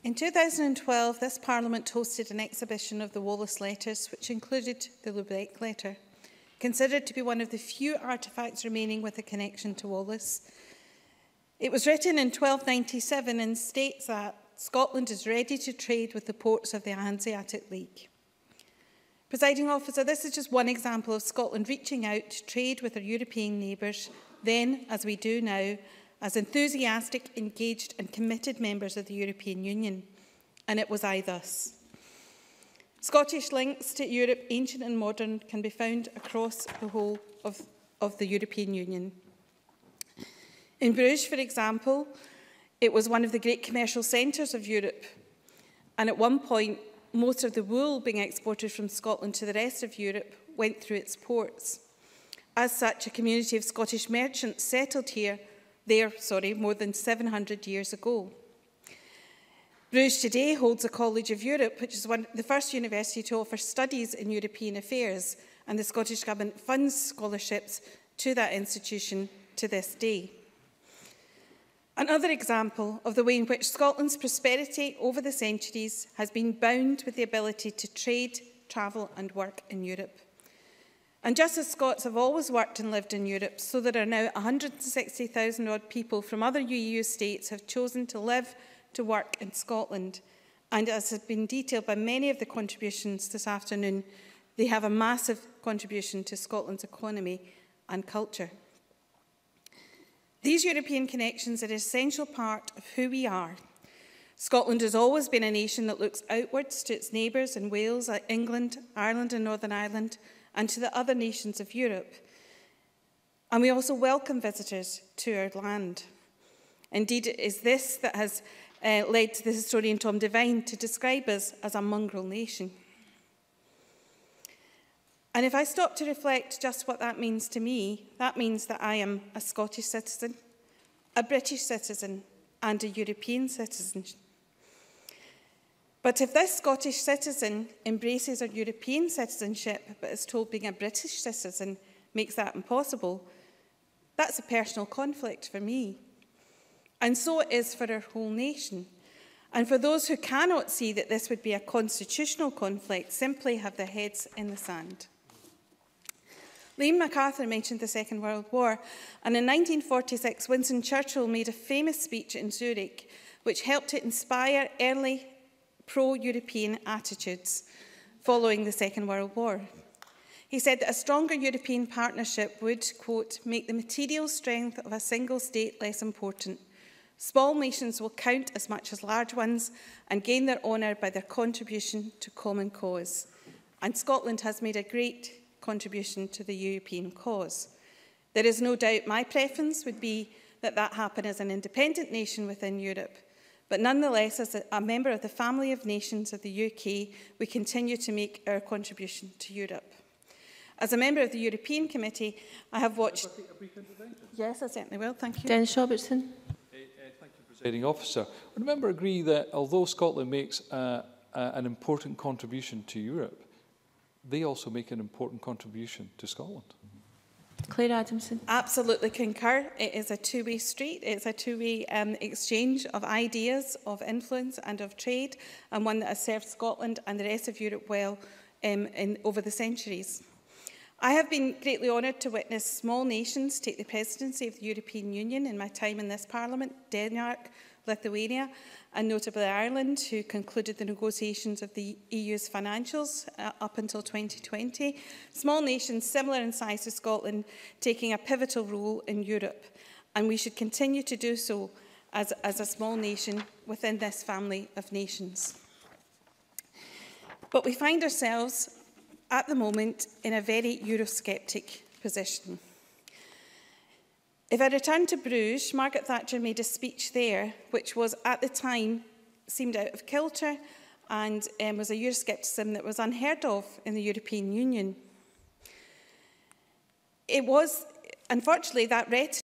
In 2012, this Parliament hosted an exhibition of the Wallace letters, which included the Lübeck letter, considered to be one of the few artefacts remaining with a connection to Wallace. It was written in 1297 and states that Scotland is ready to trade with the ports of the Hanseatic League. Presiding Officer, this is just one example of Scotland reaching out to trade with our European neighbours, then, as we do now, as enthusiastic, engaged and committed members of the European Union. And it was I thus. Scottish links to Europe, ancient and modern, can be found across the whole of the European Union. In Bruges, for example, it was one of the great commercial centres of Europe, and at one point, most of the wool being exported from Scotland to the rest of Europe went through its ports. As such, a community of Scottish merchants settled there more than 700 years ago. Bruges today holds a College of Europe, which is the first university to offer studies in European affairs, and the Scottish Government funds scholarships to that institution to this day. Another example of the way in which Scotland's prosperity over the centuries has been bound with the ability to trade, travel and work in Europe. And just as Scots have always worked and lived in Europe, so there are now 160,000 odd people from other EU states have chosen to live, to work in Scotland. And as has been detailed by many of the contributions this afternoon, they have a massive contribution to Scotland's economy and culture. These European connections are an essential part of who we are. Scotland has always been a nation that looks outwards to its neighbours in Wales, England, Ireland and Northern Ireland, and to the other nations of Europe. And we also welcome visitors to our land. Indeed, it is this that has led the historian Tom Devine to describe us as a mongrel nation. And if I stop to reflect just what that means to me, that means that I am a Scottish citizen, a British citizen, and a European citizen. But if this Scottish citizen embraces our European citizenship but is told being a British citizen makes that impossible, that's a personal conflict for me. And so it is for our whole nation. And for those who cannot see that this would be a constitutional conflict, simply have their heads in the sand. Liam MacArthur mentioned the Second World War, and in 1946 Winston Churchill made a famous speech in Zurich which helped to inspire early pro-European attitudes following the Second World War. He said that a stronger European partnership would, quote, make the material strength of a single state less important. Small nations will count as much as large ones and gain their honour by their contribution to common cause. And Scotland has made a great contribution to the European cause. There is no doubt my preference would be that that happen as an independent nation within Europe. But nonetheless, as a member of the family of nations of the UK, we continue to make our contribution to Europe. As a member of the European Committee, I have watched... A brief intervention? Yes, I certainly will. Thank you. Dennis Robertson. Thank you, Presiding Officer. Would a member agree that although Scotland makes an important contribution to Europe, they also make an important contribution to Scotland? Clare Adamson. Absolutely concur. It is a two-way street. It's a two-way exchange of ideas, of influence and of trade, and one that has served Scotland and the rest of Europe well over the centuries. I have been greatly honoured to witness small nations take the presidency of the European Union in my time in this Parliament: Denmark, Lithuania and notably Ireland, who concluded the negotiations of the EU's financials up until 2020. Small nations similar in size to Scotland taking a pivotal role in Europe, and we should continue to do so as a small nation within this family of nations. But we find ourselves at the moment in a very Eurosceptic position. If I return to Bruges, Margaret Thatcher made a speech there which was at the time seemed out of kilter and was a Euroscepticism that was unheard of in the European Union. It was, unfortunately, that rhetoric